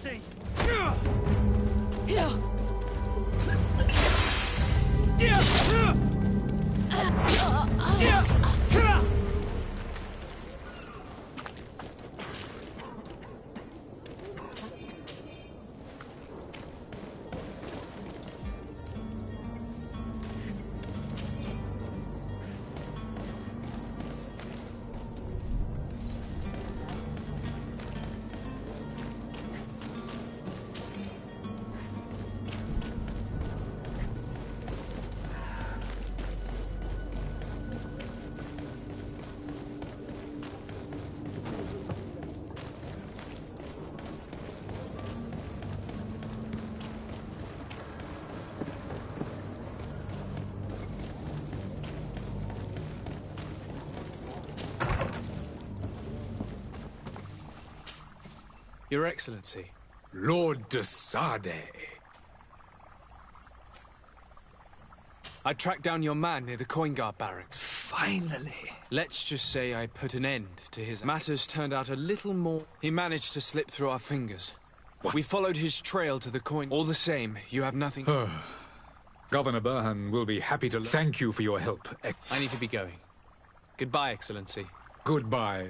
mercy! Your Excellency. Lord de Sade. I tracked down your man near the coin guard barracks. Finally. Let's just say I put an end to his... Matters turned out a little more... He managed to slip through our fingers. What? We followed his trail to the coin... All the same, you have nothing... Governor Burhan will be happy to... Thank you for your help, I need to be going. Goodbye, Excellency. Goodbye.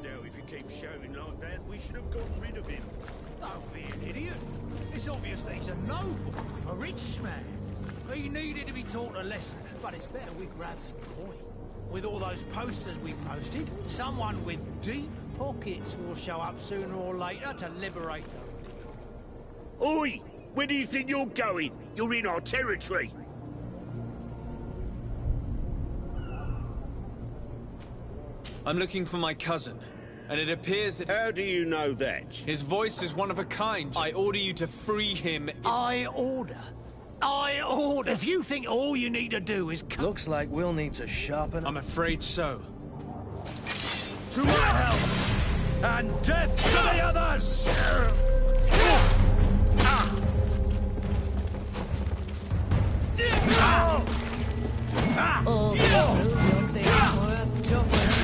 find out if he keeps shouting like that, we should have gotten rid of him. Don't be an idiot. It's obvious that he's a noble, a rich man. He needed to be taught a lesson, but it's better we grab some coin. With all those posters we posted, someone with deep pockets will show up sooner or later to liberate them. Oi! Where do you think you're going? You're in our territory. I'm looking for my cousin, and it appears that How do you know that? his voice is one of a kind. I order you to free him. I order. If you think all you need to do is come... Looks like we'll need to sharpen up. I'm afraid so. To my help! And death to the others! Oh, who looks it's worth tuppence?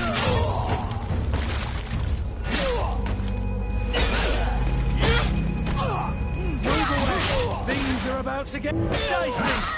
Move away! Things are about to get dicey!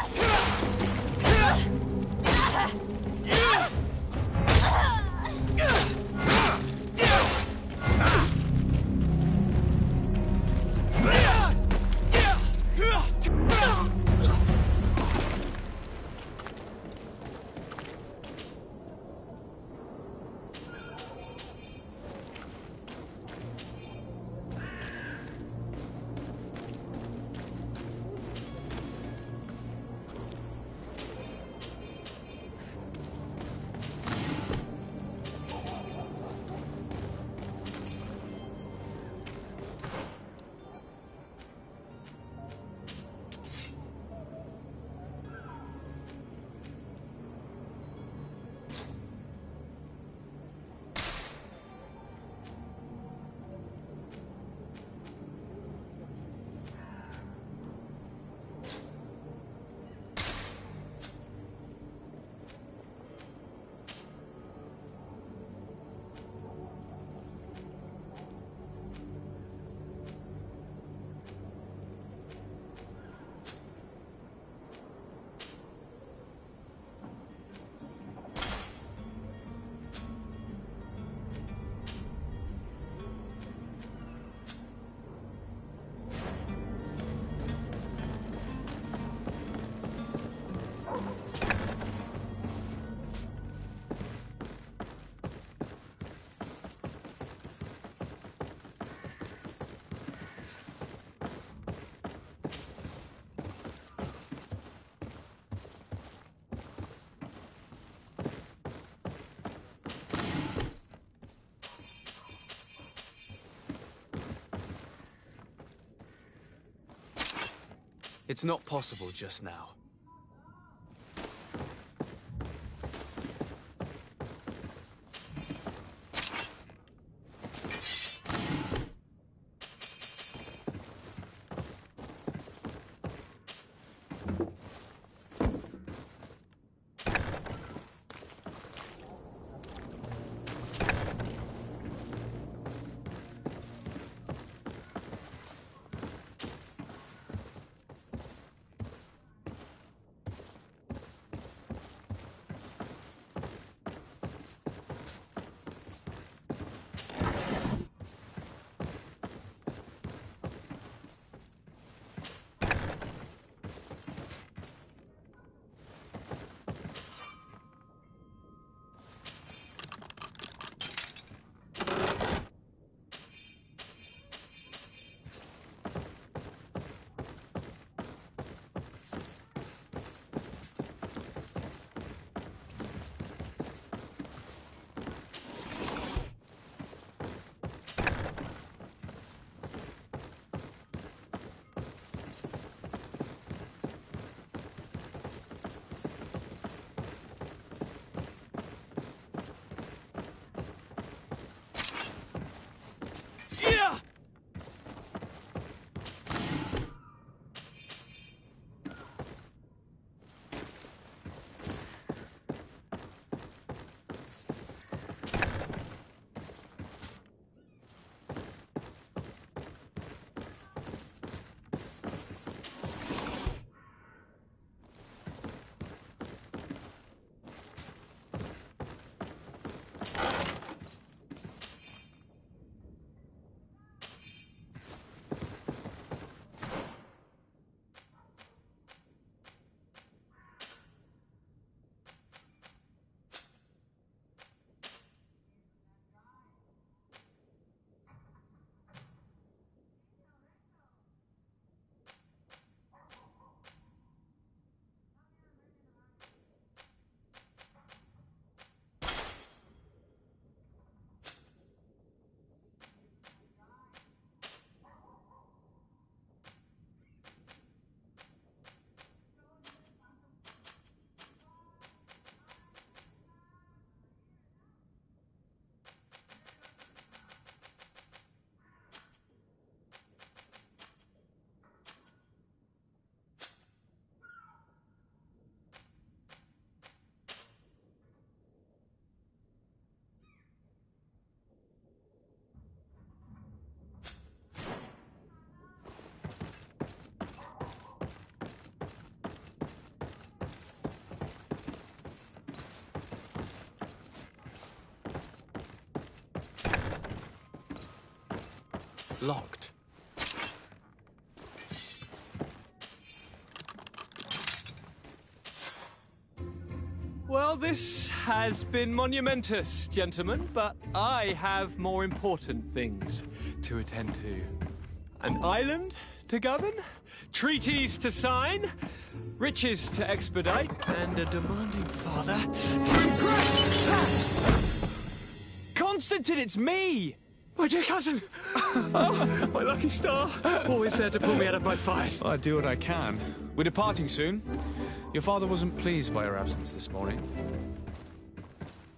It's not possible just now. Locked. Well, this has been monumentous, gentlemen, but I have more important things to attend to. An island to govern, treaties to sign, riches to expedite, and a demanding father to impress! Constantine, it's me! My dear cousin! Oh, my lucky star! Always there to pull me out of my fires. I do what I can. We're departing soon. Your father wasn't pleased by your absence this morning.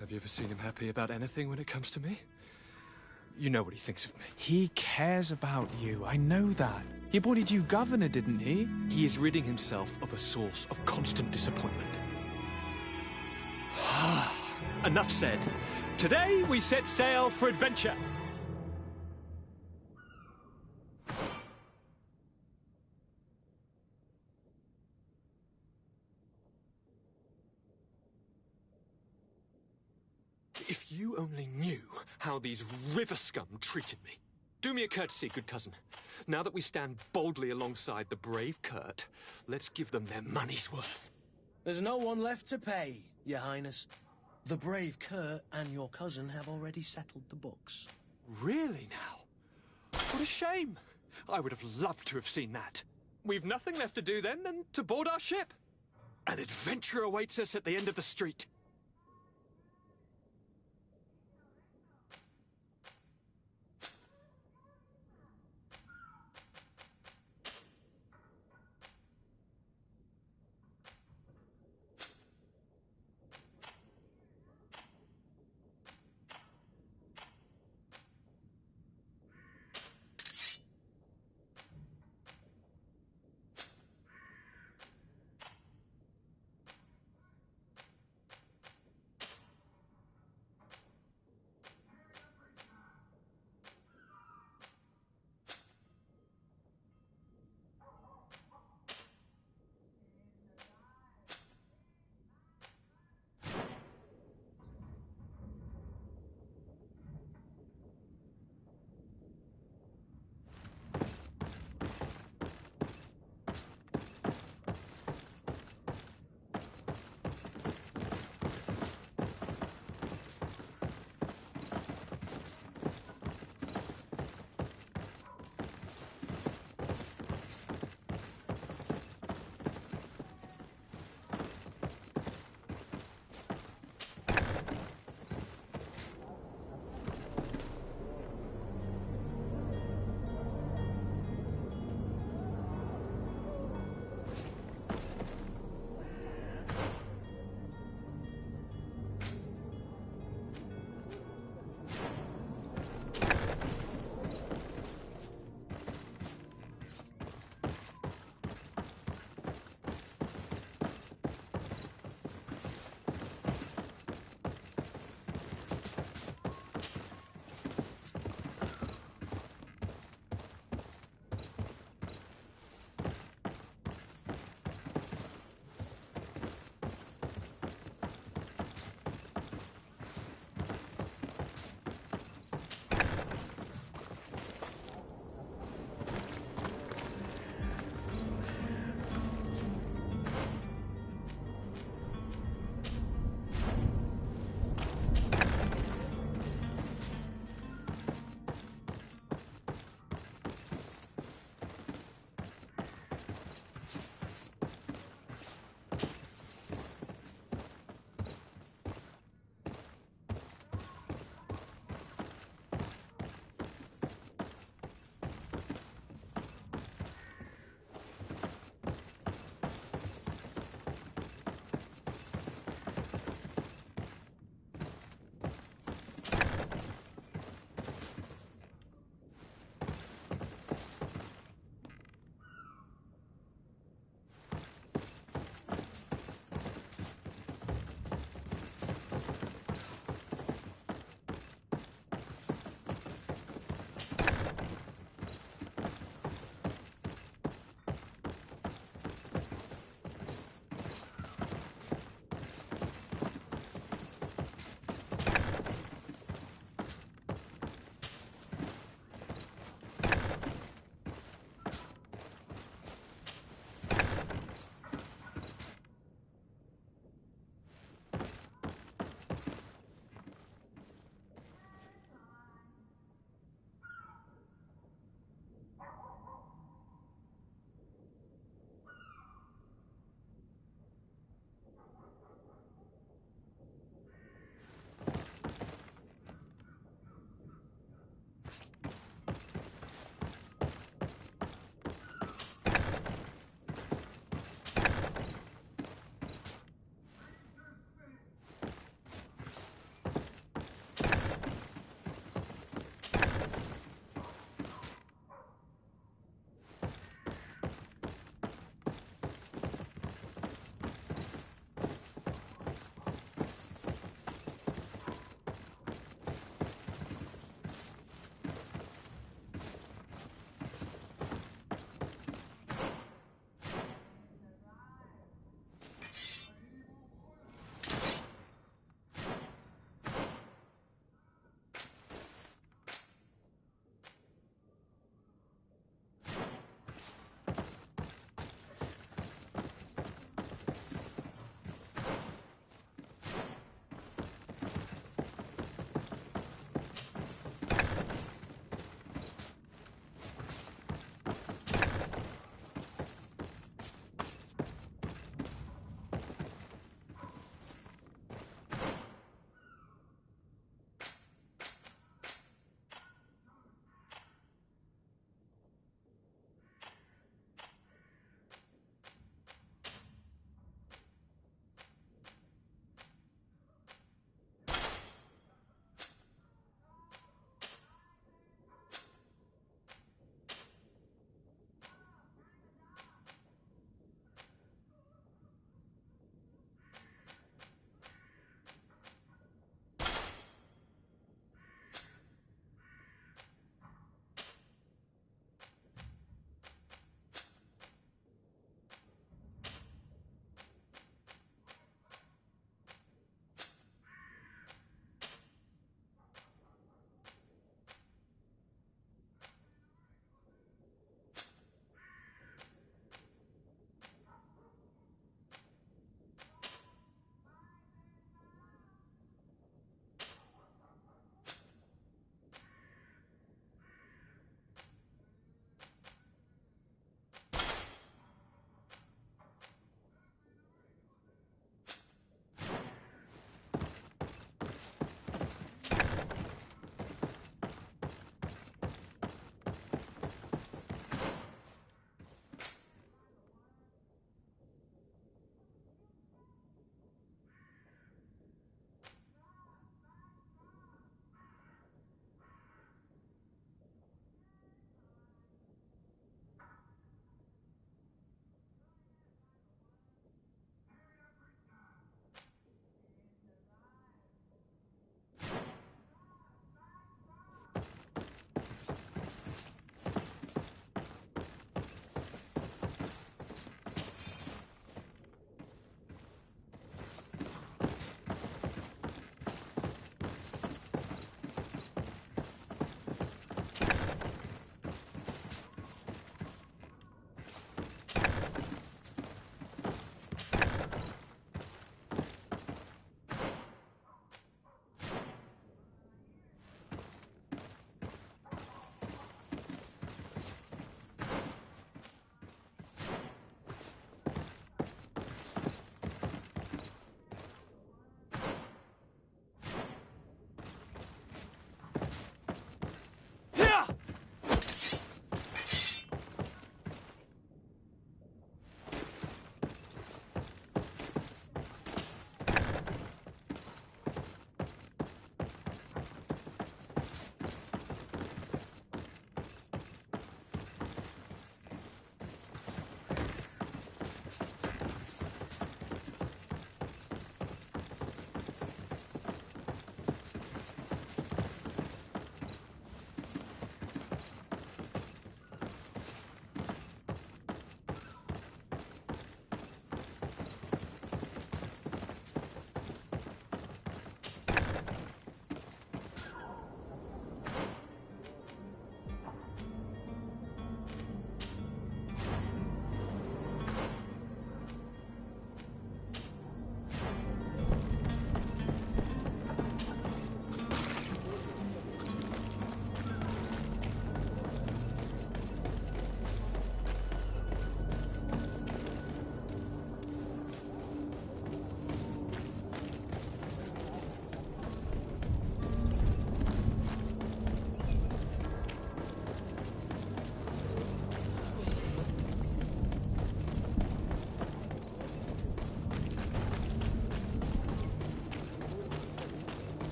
Have you ever seen him happy about anything when it comes to me? You know what he thinks of me. He cares about you, I know that. He appointed you governor, didn't he? He is ridding himself of a source of constant disappointment. Enough said. Today we set sail for adventure. If you only knew how these river scum treated me. Do me a courtesy, good cousin. Now that we stand boldly alongside the brave Kurt, let's give them their money's worth. There's no one left to pay, Your Highness. The brave Kurt and your cousin have already settled the books. Really now? What a shame. I would have loved to have seen that. We've nothing left to do then than to board our ship. An adventure awaits us at the end of the street.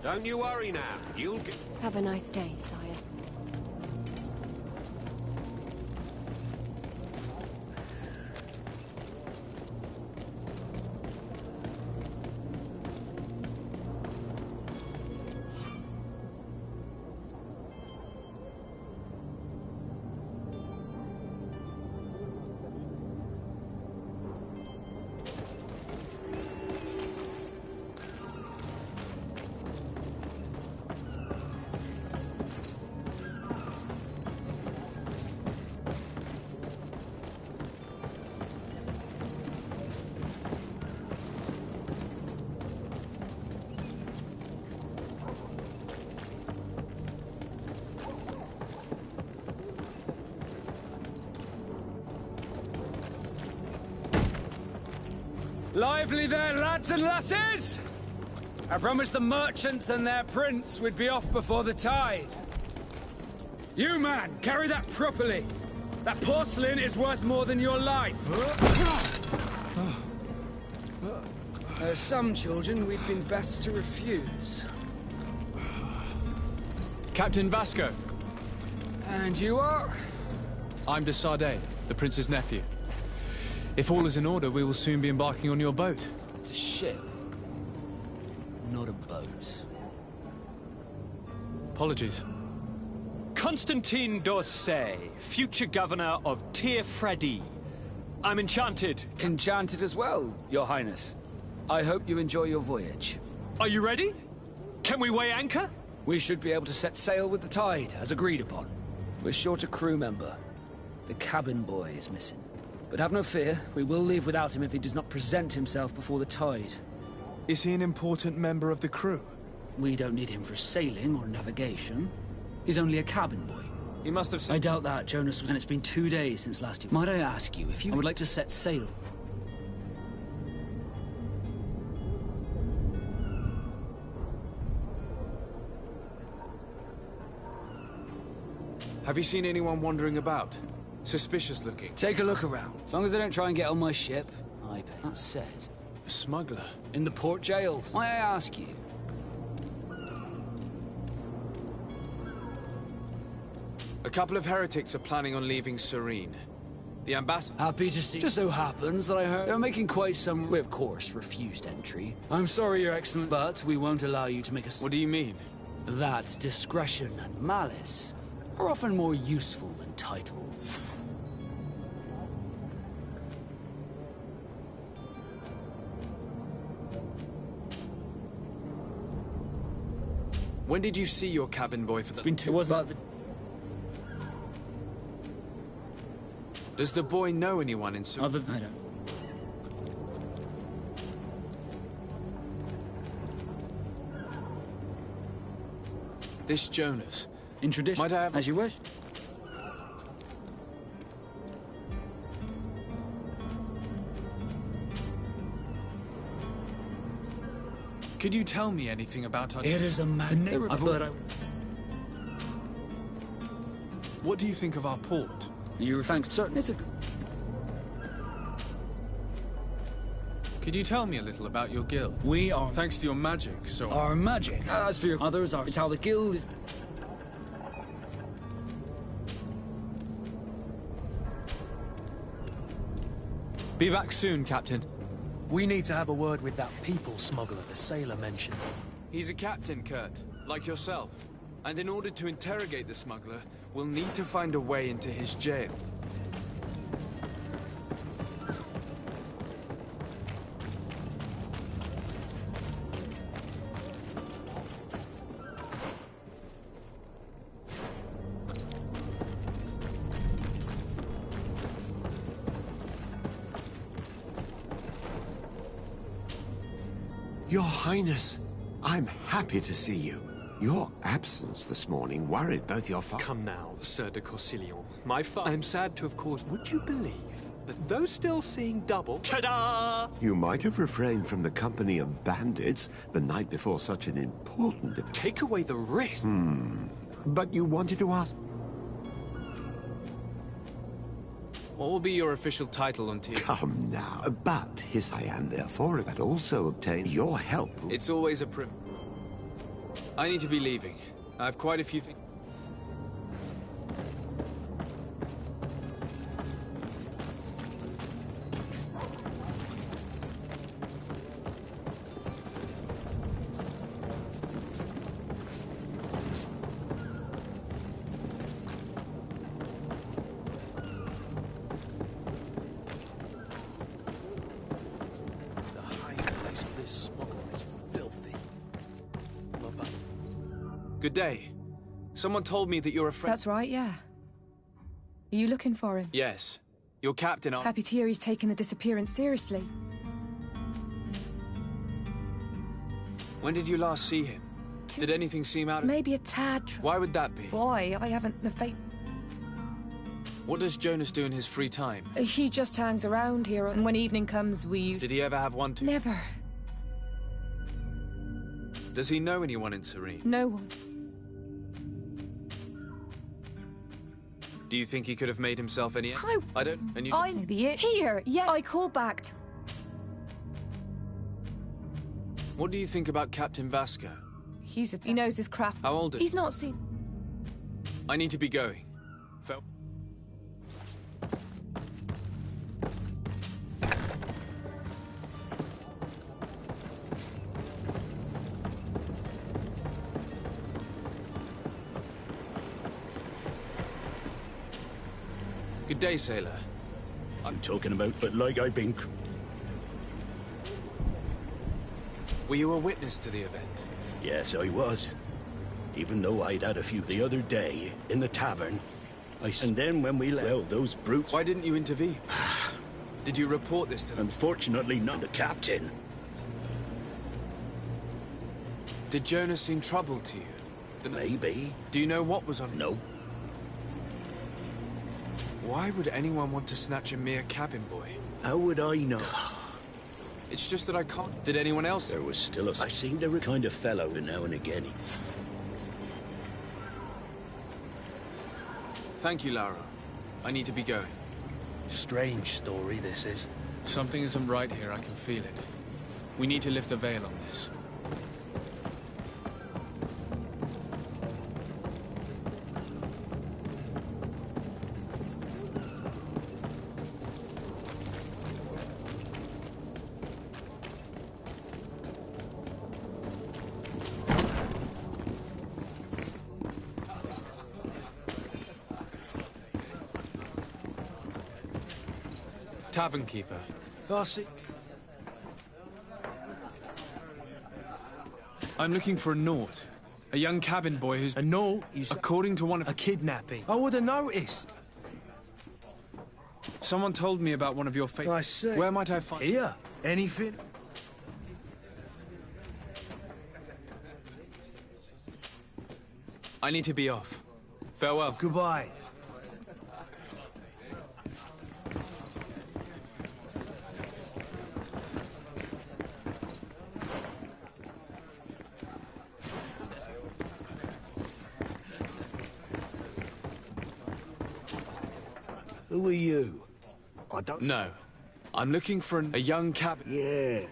Don't you worry now. You'll get... Have a nice day, sire. Lively there, lads and lasses! I promised the merchants and their prince we'd be off before the tide. You, man, carry that properly. That porcelain is worth more than your life. There are some children we'd been best to refuse. Captain Vasco. And you are? I'm de Sardet, the prince's nephew. If all is in order, we will soon be embarking on your boat. It's a ship. Not a boat. Apologies. Constantine d'Orsay, future governor of Tir-Fredi. I'm enchanted. Enchanted as well, your highness. I hope you enjoy your voyage. Are you ready? Can we weigh anchor? We should be able to set sail with the tide, as agreed upon. We're short a crew member. The cabin boy is missing. But have no fear, we will leave without him if he does not present himself before the tide. Is he an important member of the crew? We don't need him for sailing or navigation. He's only a cabin boy. He must have... I doubt that, Jonas, and it's been 2 days since last he... Might I ask you if you would like to set sail? Have you seen anyone wandering about? Suspicious looking. Take a look around. As long as they don't try and get on my ship, I pay. That said... A smuggler? In the port jails. Might I ask you? A couple of heretics are planning on leaving Serene. The ambassador... Happy to see. Just so happens that I heard they're making quite some... We, of course, refused entry. I'm sorry, Your Excellency, but we won't allow you to make us... What do you mean? That discretion and malice are often more useful than titles. When did you see your cabin boy for the... It's been 2... It wasn't... Does the boy know anyone in Serene? Other than... I don't... This Jonas... In tradition, might I have... As you wish. Could you tell me anything about our... It is a man... What do you think of our port? You thanks, certain. It's a... Could you tell me a little about your guild? We are... Thanks to your magic, so... Our magic. As for your others, it's how the guild is... Be back soon, Captain. We need to have a word with that people smuggler the sailor mentioned. He's a captain, Kurt, like yourself. And in order to interrogate the smuggler, we'll need to find a way into his jail. Your Highness, I'm happy to see you. Your absence this morning worried both your father... Come now, Sir de Corsilion. I am sad to have caused... Would you believe that though still seeing double... Ta-da! You might have refrained from the company of bandits the night before such an important event. Take away the risk. But you wanted to ask... What will be your official title on Tyr? Come now. But his I am therefore, but also obtain your help. It's always a I need to be leaving. I have quite a few things. Good day. Someone told me that you're a friend. That's right, yeah. Are you looking for him? Yes. Your captain asked... Happy to hear he's taken the disappearance seriously. When did you last see him? Did anything seem out of... Maybe a tad... Why would that be? Boy, I haven't the faint... What does Jonas do in his free time? He just hangs around here, and when evening comes, we... Did he ever have one to... Never. Does he know anyone in Serene? No one. Do you think he could have made himself any... I don't... And you... I know the... Here, yes. I call back. What do you think about Captain Vasco? He knows his craft. How old is he? He's not seen... I need to be going. Good day, sailor. I'm talking about, but like I've been... Were you a witness to the event? Yes, I was. Even though I'd had a few the other day in the tavern. And then when we left, well, those brutes... Why didn't you intervene? Did you report this to them? Unfortunately, not the captain. Did Jonas seem troubled to you? Maybe. Do you know what was on... No. Why would anyone want to snatch a mere cabin boy? How would I know? It's just that I can't... Did anyone else? There was still a... I seemed a kind of fellow now and again. Thank you, Lara. I need to be going. Strange story, this is. Something isn't right here, I can feel it. We need to lift the veil on this. Tavern keeper. I see. I'm looking for a Naut. A young cabin boy who's... A Naut? According to one of... A kidnapping. I would have noticed. Someone told me about one of your I see. Where might I find... Here. Anything? I need to be off. Farewell. Goodbye. Who are you? I don't... No. I'm looking for a young cabin... Yeah.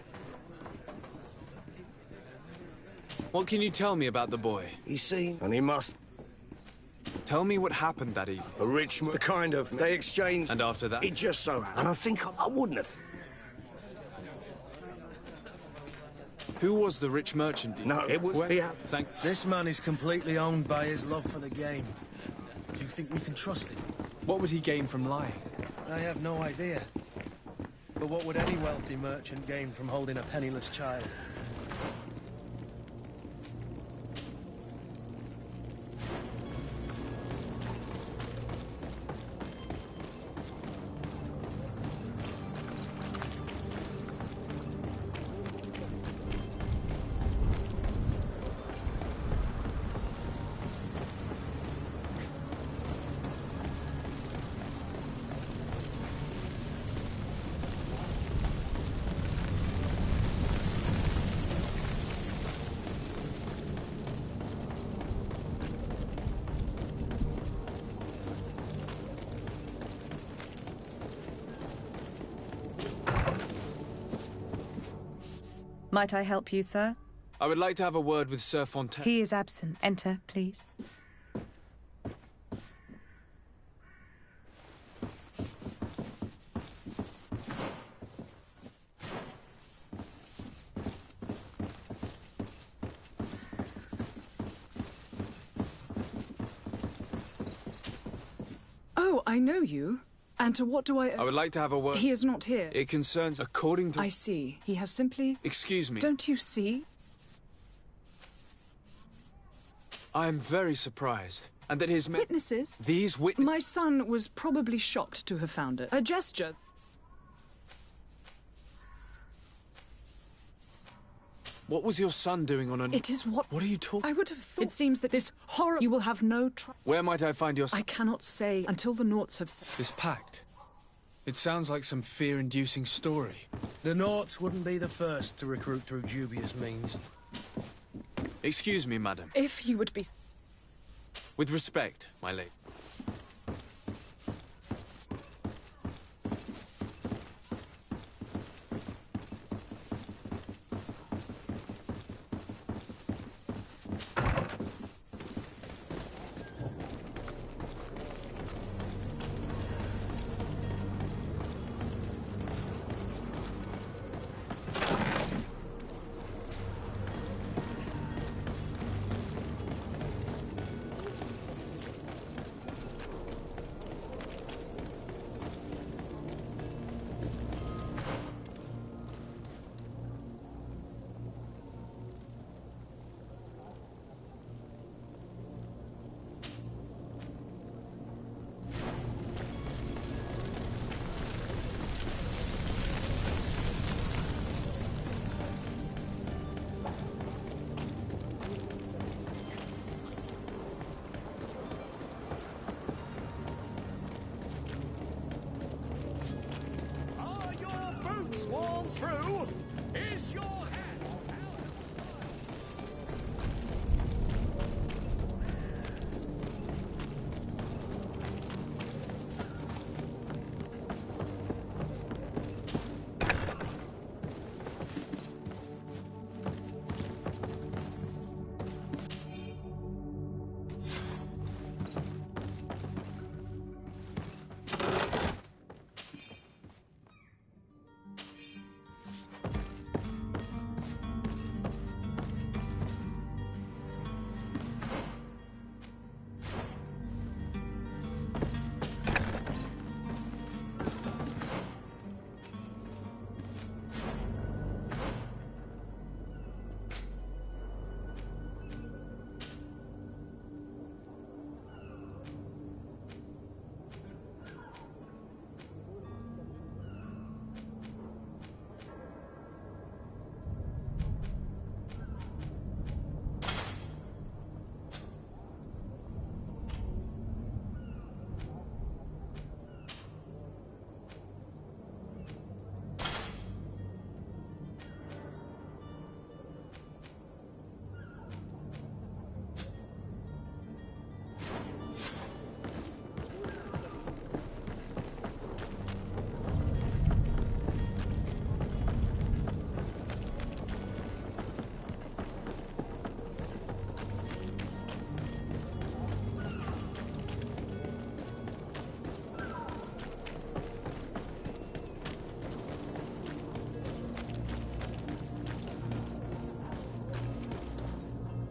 What can you tell me about the boy? He's seen... And he must... Tell me what happened that evening. A rich... The kind of... They exchanged... And after that? It just so happened. And I think I wouldn't have... Who was the rich merchant? No, it was... This man is completely owned by his love for the game. Do you think we can trust him? What would he gain from lying? I have no idea. But what would any wealthy merchant gain from holding a penniless child? Might I help you, sir? I would like to have a word with Sir Fontaine. He is absent. Enter, please. Oh, I know you. And to what do I would like to have a word. He is not here. It concerns, according to... I see. He has simply... Excuse me. Don't you see? I am very surprised. And that his Witnesses? These witnesses... My son was probably shocked to have found it. A gesture. What was your son doing on a... It is what... What are you talking... I would have thought... It seems that this horror... You will have no Where might I find your son? I cannot say until the Naughts have... This pact. It sounds like some fear-inducing story. The Naughts wouldn't be the first to recruit through dubious means. Excuse me, madam. If you would be... With respect, my lady.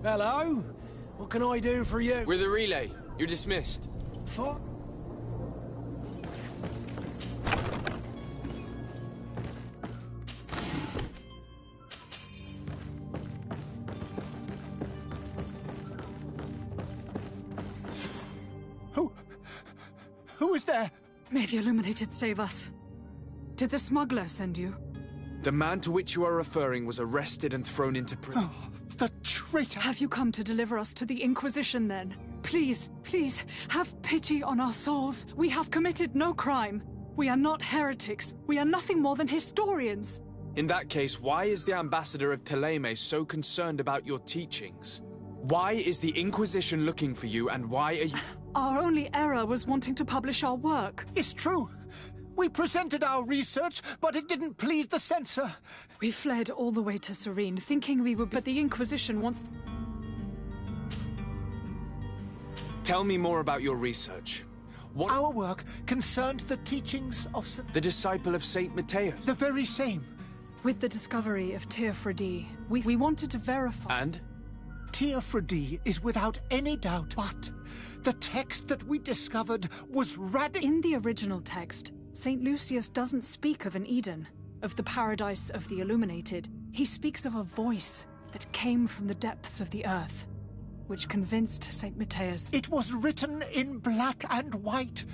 Hello? What can I do for you? With a relay. You're dismissed. For... Who is there? May the Illuminated save us. Did the smuggler send you? The man to which you are referring was arrested and thrown into prison. Oh, the traitor! Have you come to deliver us to the Inquisition, then? Please, please, have pity on our souls. We have committed no crime. We are not heretics. We are nothing more than historians. In that case, why is the ambassador of Teleme so concerned about your teachings? Why is the Inquisition looking for you, and why are you... Our only error was wanting to publish our work. It's true. We presented our research, but it didn't please the censor. We fled all the way to Serene, thinking we would, but the Inquisition wants... Tell me more about your research. What... Our work concerned the teachings of the disciple of Saint Matthias. The very same. With the discovery of Teofredi, we wanted to verify... And? Teofredi is without any doubt, but the text that we discovered was radical. In the original text, St. Lucius doesn't speak of an Eden, of the paradise of the illuminated. He speaks of a voice that came from the depths of the earth, which convinced St. Matthias. It was written in black and white,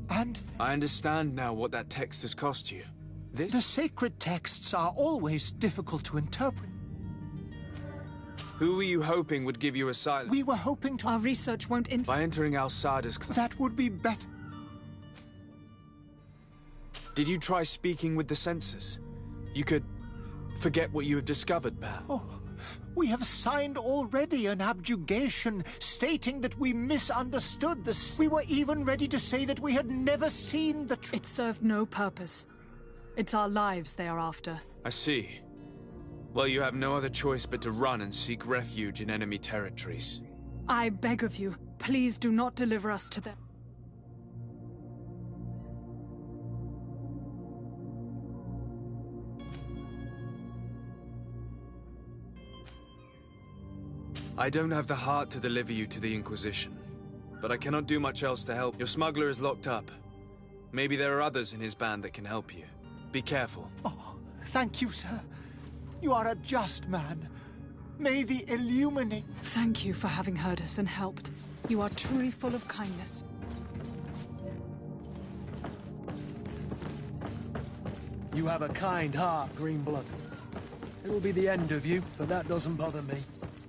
and... I understand now what that text has cost you. The sacred texts are always difficult to interpret. Who were you hoping would give you asylum? We were hoping to... Our research won't... By entering Alsada's club. That would be better. Did you try speaking with the censors? You could forget what you have discovered, perhaps. Oh, we have signed already an abjugation stating that we misunderstood this. We were even ready to say that we had never seen the truth. It served no purpose. It's our lives they are after. I see. Well, you have no other choice but to run and seek refuge in enemy territories. I beg of you, please do not deliver us to them. I don't have the heart to deliver you to the Inquisition, but I cannot do much else to help. Your smuggler is locked up. Maybe there are others in his band that can help you. Be careful. Oh, thank you, sir. You are a just man. May the illuminate... Thank you for having heard us and helped. You are truly full of kindness. You have a kind heart, Greenblood. It will be the end of you, but that doesn't bother me.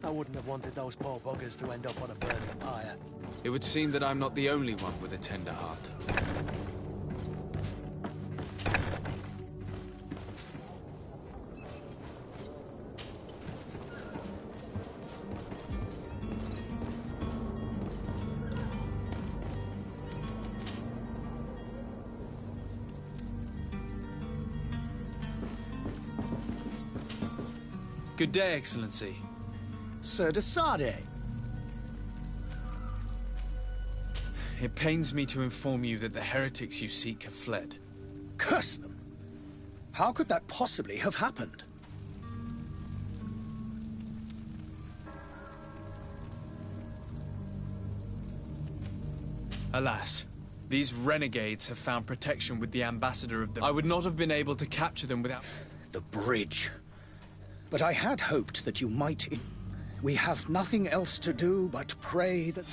I wouldn't have wanted those poor buggers to end up on a burning pyre. It would seem that I'm not the only one with a tender heart. Good day, Excellency. Sir de Sade. It pains me to inform you that the heretics you seek have fled. Curse them! How could that possibly have happened? Alas, these renegades have found protection with the ambassador of the... I would not have been able to capture them without... The bridge. But I had hoped that you might... We have nothing else to do but pray that...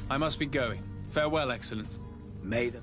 I must be going. Farewell, Excellence. May the...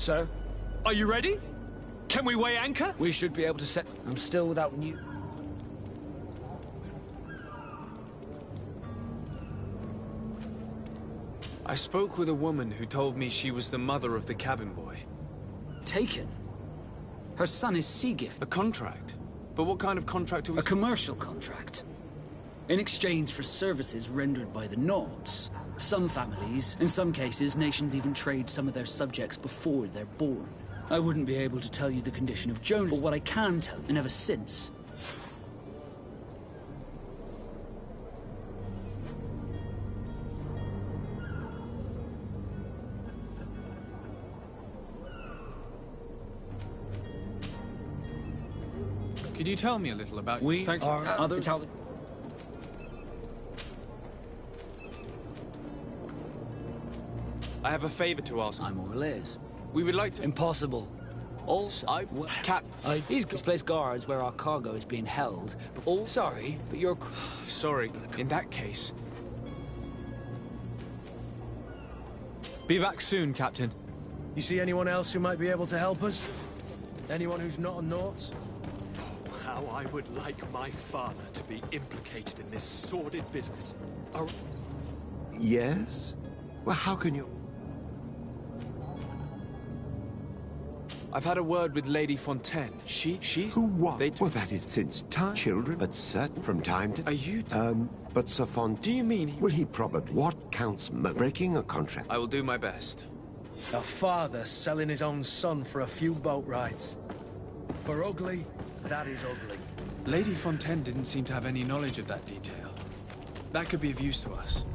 Sir? Are you ready? Can we weigh anchor? We should be able to set... I'm still without new... I spoke with a woman who told me she was the mother of the cabin boy. Taken? Her son is Seagift. A contract? But what kind of contract was... A commercial contract. In exchange for services rendered by the Nauts, some families, in some cases, nations even trade some of their subjects before they're born. I wouldn't be able to tell you the condition of Jonas, but what I can tell you, and ever since... Could you tell me a little about... We are other... I have a favor to ask. I'm Orles. We would like to... Impossible. Also, he's placed guards where our cargo is being held. Sorry, but you're... Sorry. In that case... Be back soon, Captain. You see anyone else who might be able to help us? Anyone who's not a Nauts? How I would like my father to be implicated in this sordid business. Yes? Well, how can you... I've had a word with Lady Fontaine. She... Who what? Well, that is since time. Children, but certain from time to... Are you... but Sir Fontaine... Do you mean he... Well, he probably... What counts breaking a contract? I will do my best. A father selling his own son for a few boat rides. For ugly, that is ugly. Lady Fontaine didn't seem to have any knowledge of that detail. That could be of use to us.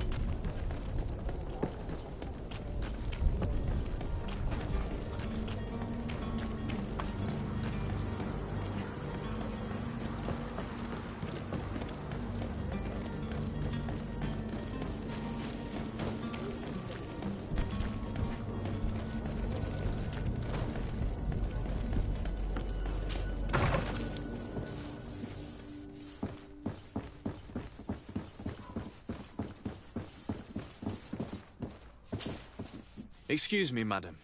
Excuse me, madam,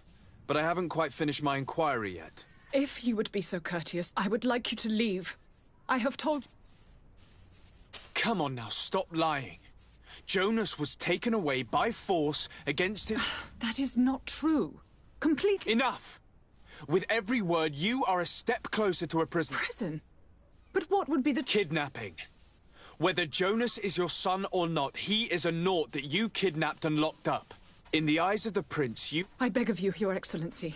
but I haven't quite finished my inquiry yet. If you would be so courteous, I would like you to leave. I have told... Come on now, stop lying. Jonas was taken away by force against his... That is not true. Completely... Enough! With every word, you are a step closer to a prison. Prison? But what would be the... Kidnapping. Whether Jonas is your son or not, he is a Naut that you kidnapped and locked up. In the eyes of the prince, you... I beg of you, Your Excellency.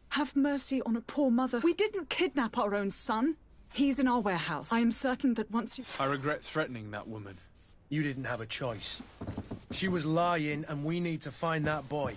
Have mercy on a poor mother. We didn't kidnap our own son. He's in our warehouse. I am certain that once you... I regret threatening that woman. You didn't have a choice. She was lying, and we need to find that boy.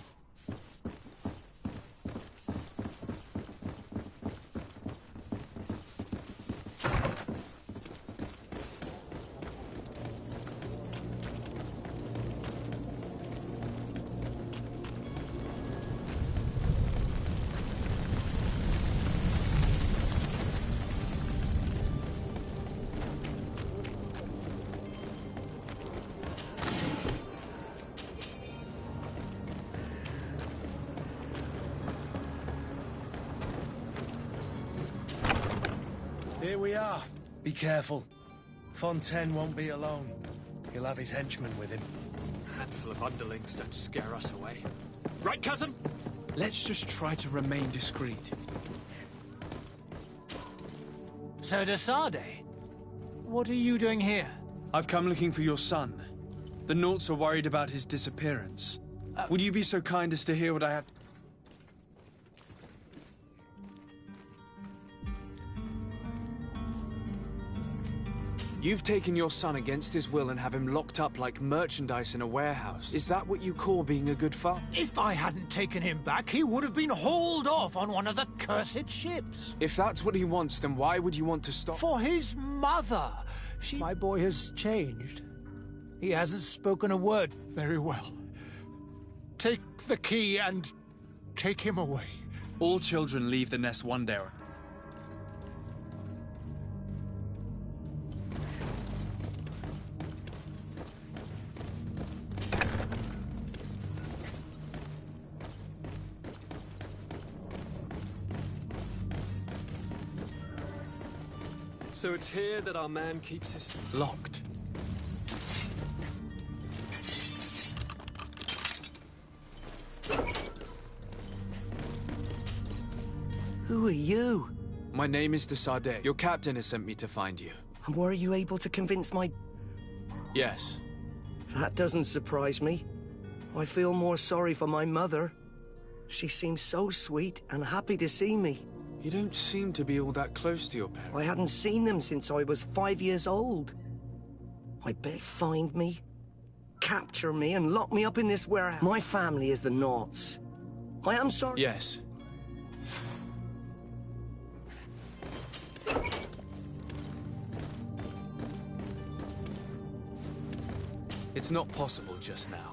Here we are. Be careful. Fontaine won't be alone. He'll have his henchmen with him. A handful of underlings don't scare us away. Right, cousin? Let's just try to remain discreet. Sir de Sade, what are you doing here? I've come looking for your son. The Nauts are worried about his disappearance. Would you be so kind as to hear what I have to... You've taken your son against his will and have him locked up like merchandise in a warehouse. Is that what you call being a good father? If I hadn't taken him back, he would have been hauled off on one of the cursed ships. If that's what he wants, then why would you want to stop? For his mother. My boy has changed. He hasn't spoken a word. Very well. Take the key and take him away. All children leave the nest one day. So it's here that our man keeps his... Locked. Who are you? My name is Desade. Your captain has sent me to find you. And were you able to convince my... Yes. That doesn't surprise me. I feel more sorry for my mother. She seems so sweet and happy to see me. You don't seem to be all that close to your parents. I hadn't seen them since I was 5 years old. I bet find me, capture me, and lock me up in this warehouse. My family is the Naughts. I am sorry. Yes. It's not possible just now.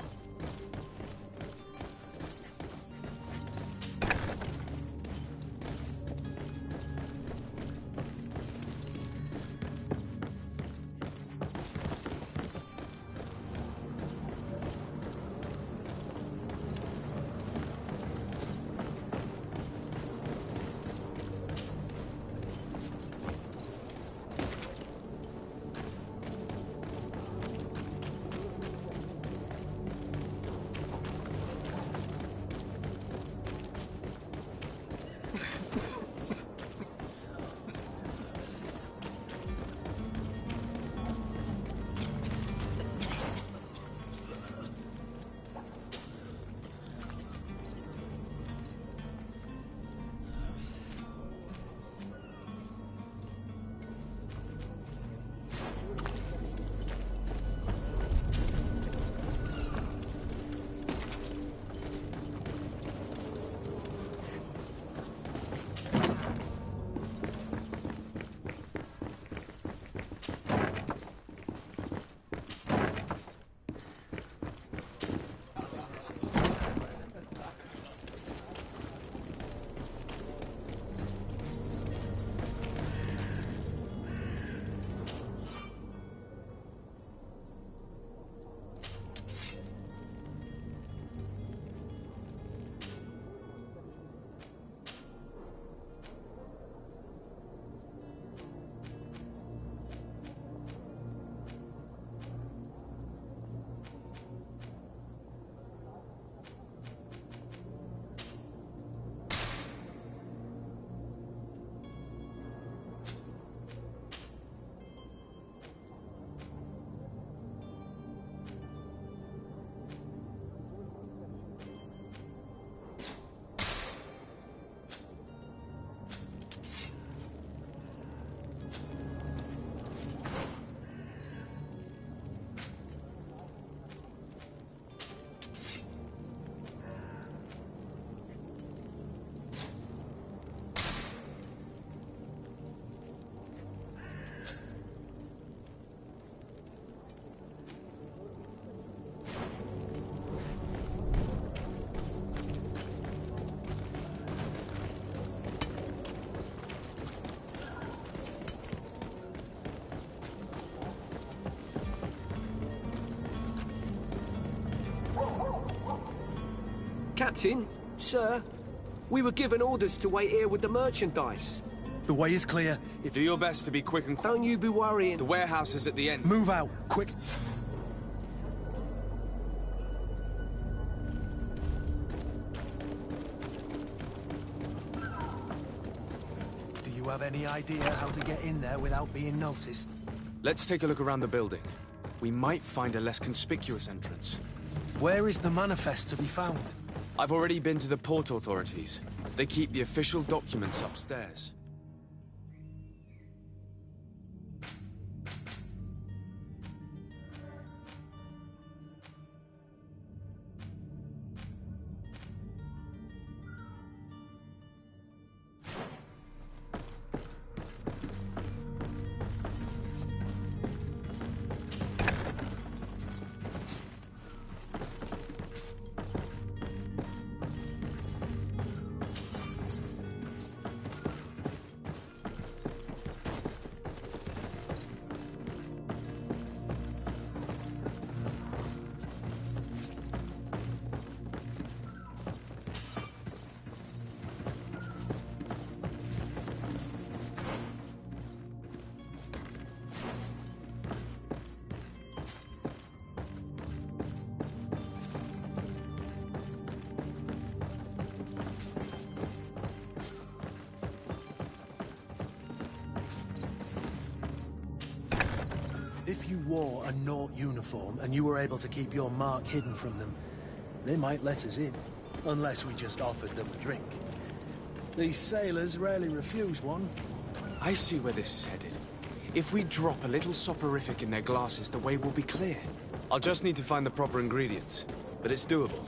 Captain, sir, we were given orders to wait here with the merchandise. The way is clear. Do your best to be quick and quick. Don't you be worrying. The warehouse is at the end. Move out, quick. Do you have any idea how to get in there without being noticed? Let's take a look around the building. We might find a less conspicuous entrance. Where is the manifest to be found? I've already been to the port authorities. They keep the official documents upstairs. If you wore a Naut uniform and you were able to keep your mark hidden from them, they might let us in. Unless we just offered them a drink. These sailors rarely refuse one. I see where this is headed. If we drop a little soporific in their glasses, the way will be clear. I'll just need to find the proper ingredients, but it's doable.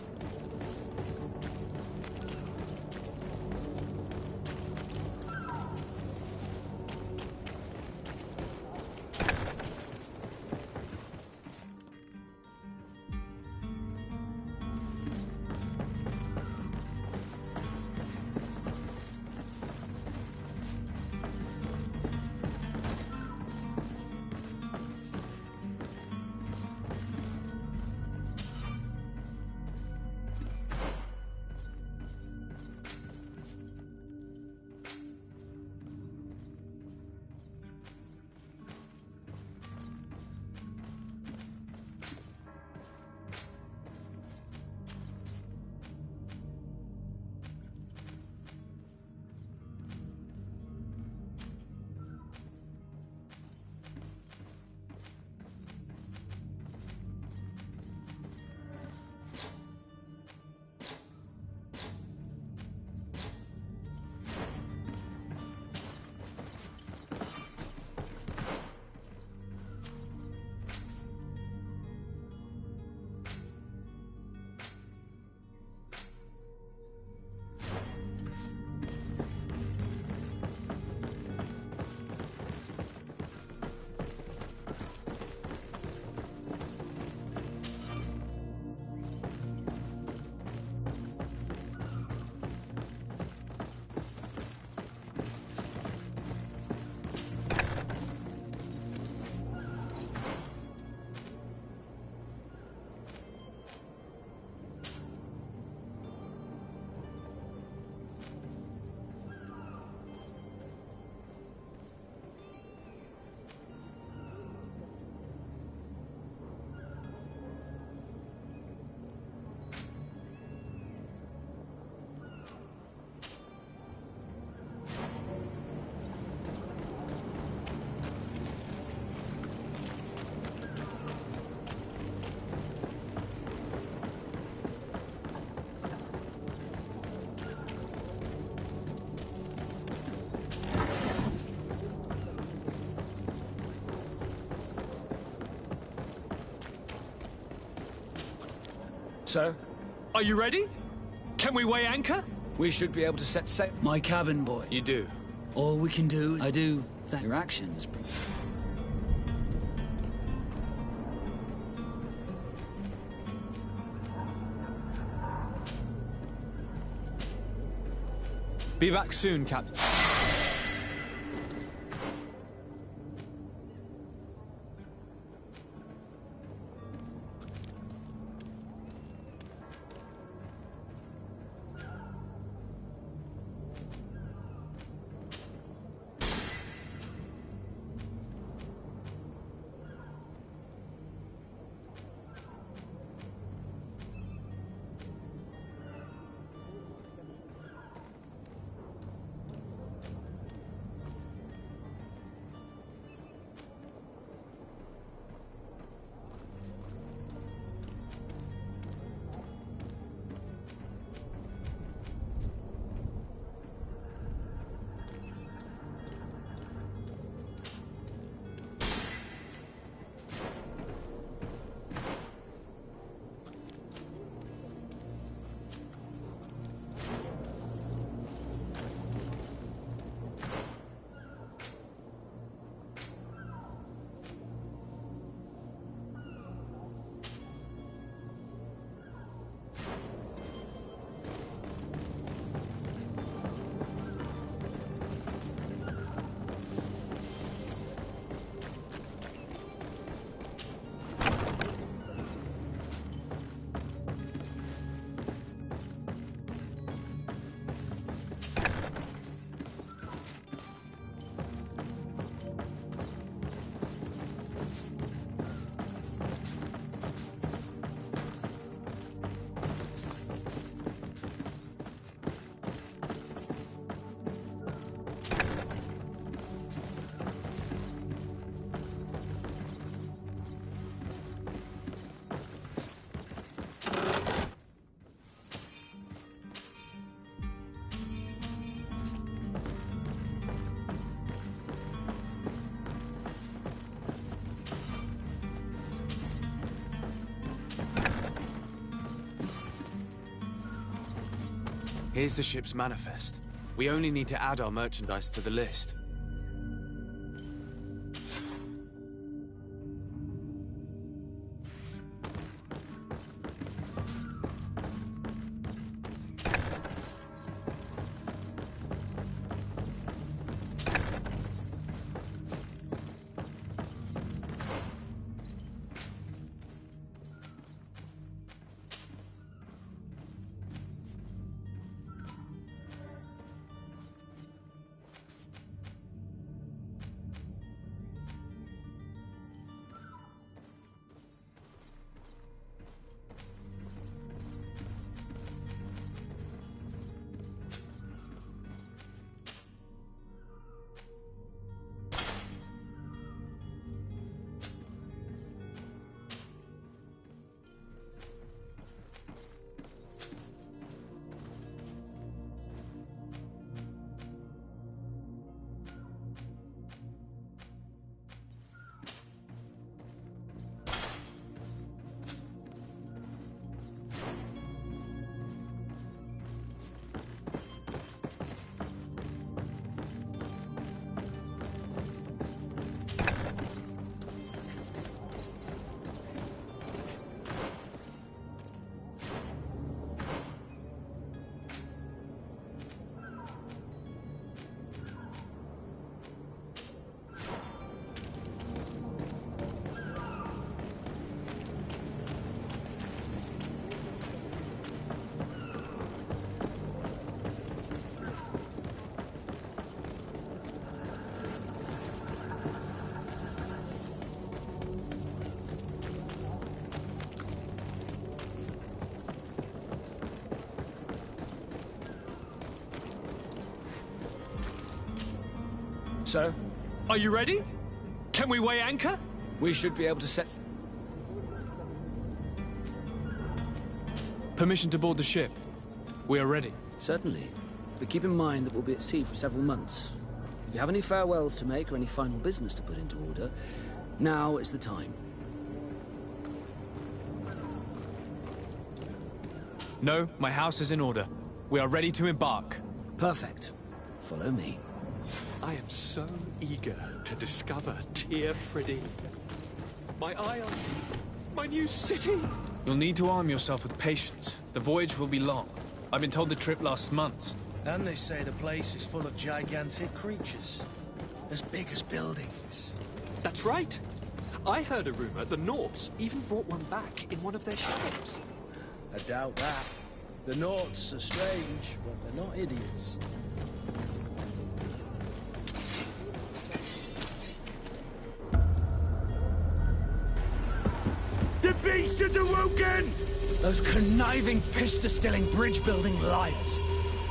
Sir? Are you ready? Can we weigh anchor? We should be able to set sail. My cabin boy. You do? All we can do, I do thank your actions. Be back soon, Captain. Here's the ship's manifest. We only need to add our merchandise to the list. Sir? Are you ready? Can we weigh anchor? We should be able to set... Permission to board the ship. We are ready. Certainly. But keep in mind that we'll be at sea for several months. If you have any farewells to make or any final business to put into order, now is the time. No, my house is in order. We are ready to embark. Perfect. Follow me. I am so eager to discover Tyr Friddy. My isle, my new city. You'll need to arm yourself with patience. The voyage will be long. I've been told the trip lasts months. And they say the place is full of gigantic creatures. As big as buildings. That's right. I heard a rumor the Norts even brought one back in one of their ships. I doubt that. The Norts are strange, but they're not idiots. The beast has awoken! Those conniving, pista-stilling, bridge-building liars.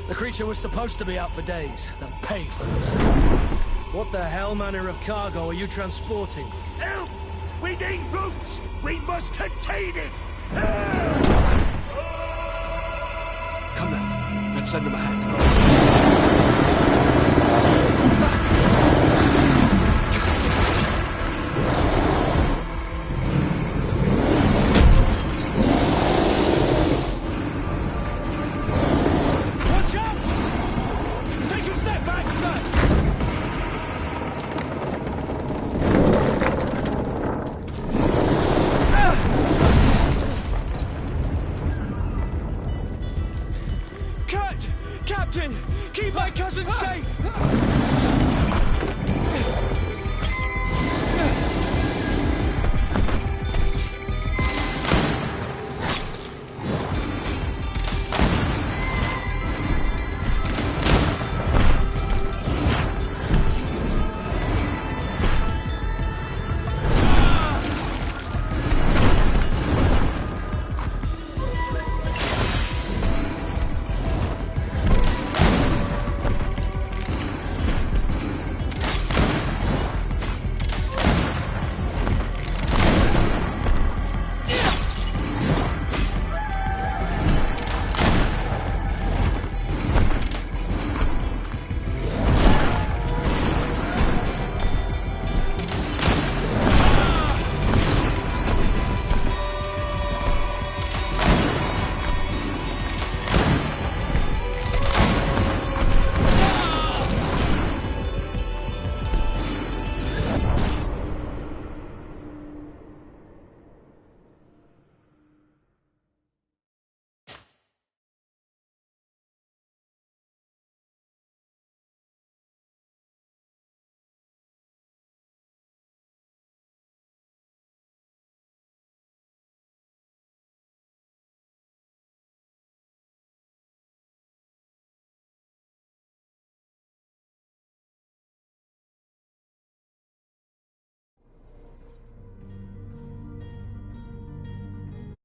The creature was supposed to be out for days. They'll pay for this. What the hell manner of cargo are you transporting? Help! We need ropes! We must contain it! Help! Come now, let's lend them a hand.